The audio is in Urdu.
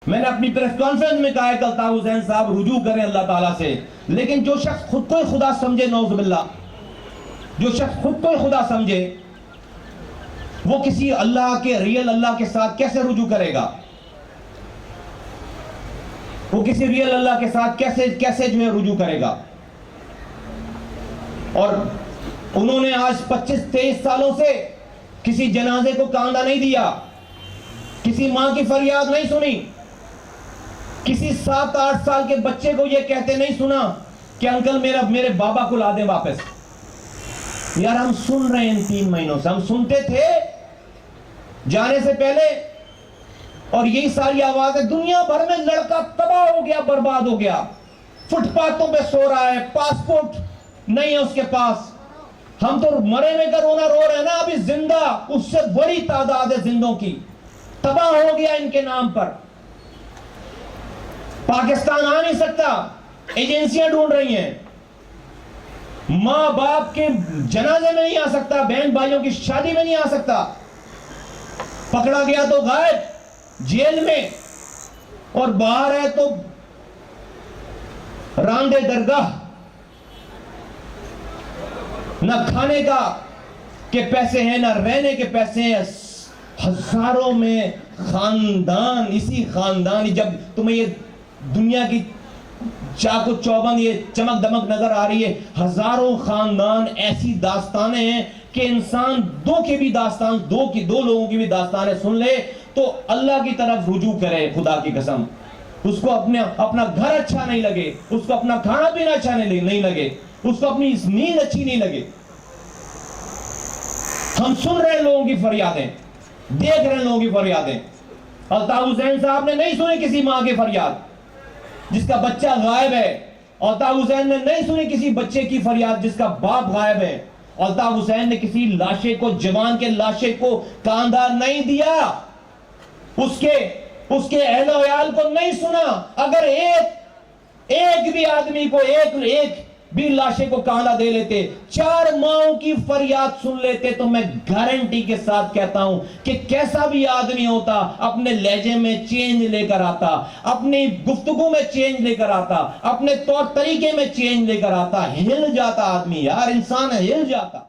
میں نے اپنی پریس کانفرنس میں کہا ہے کہ الطاف حسین صاحب رجوع کریں اللہ تعالیٰ سے، لیکن جو شخص خود کو خدا سمجھے، نعوذ باللہ، جو شخص خود کو خدا سمجھے، وہ کسی اللہ کے، ریئل اللہ کے ساتھ کیسے رجوع کرے گا؟ وہ کسی ریئل اللہ کے ساتھ کیسے جو ہے رجوع کرے گا؟ اور انہوں نے آج 25-23 سالوں سے کسی جنازے کو کاندھا نہیں دیا، کسی ماں کی فریاد نہیں سنی، کسی 7-8 سال کے بچے کو یہ کہتے نہیں سنا کہ انکل میرے بابا کو لا دیں واپس۔ یار ہم سن رہے ہیں ان 3 مہینوں سے، ہم سنتے تھے جانے سے پہلے، اور یہی ساری آوازیں، دنیا بھر میں لڑکا تباہ ہو گیا، برباد ہو گیا، فٹ پاتھوں پہ سو رہا ہے، پاسپورٹ نہیں ہے اس کے پاس۔ ہم تو مرے میں کا رونا رو رہے ہیں نا، ابھی زندہ اس سے بڑی تعداد ہے زندوں کی، تباہ ہو گیا ان کے نام پر۔ پاکستان آ نہیں سکتا، ایجنسیاں ڈھونڈ رہی ہیں، ماں باپ کے جنازے میں نہیں آ سکتا، بہن بھائیوں کی شادی میں نہیں آ سکتا، پکڑا گیا تو غائب جیل میں، اور باہر ہے تو راندے درگاہ، نہ کھانے کا کے پیسے ہیں، نہ رہنے کے پیسے ہیں، ہزاروں میں خاندان، اسی خاندان، جب تمہیں یہ دنیا کی چاق و چوبند یہ چمک دمک نظر آ رہی ہے، ہزاروں خاندان، ایسی داستانیں ہیں کہ انسان دو لوگوں کی بھی داستانیں سن لے تو اللہ کی طرف رجوع کرے۔ خدا کی قسم، اس کو اپنا گھر اچھا نہیں لگے، اس کو اپنا کھانا پینا اچھا نہیں لگے، اس کو اپنی نیند اچھی نہیں لگے۔ ہم سن رہے ہیں لوگوں کی فریادیں، دیکھ رہے ہیں لوگوں کی فریادیں۔ الطاف حسین صاحب نے نہیں سنی کسی ماں کی فریاد جس کا بچہ غائب ہے، الطاف حسین نے نہیں سنی کسی بچے کی فریاد جس کا باپ غائب ہے، الطاف حسین نے کسی لاشے کو، جوان کے لاشے کو کاندھا نہیں دیا، اس کے اہل و عیال کو نہیں سنا۔ اگر ایک بھی آدمی کو، ایک بھی لاشے کو کاندھا دے لیتے، 4 ماؤں کی فریاد سن لیتے، تو میں گارنٹی کے ساتھ کہتا ہوں کہ کیسا بھی آدمی ہوتا اپنے لہجے میں چینج لے کر آتا، اپنی گفتگو میں چینج لے کر آتا، اپنے طور طریقے میں چینج لے کر آتا، ہل جاتا آدمی، یار انسان ہل جاتا۔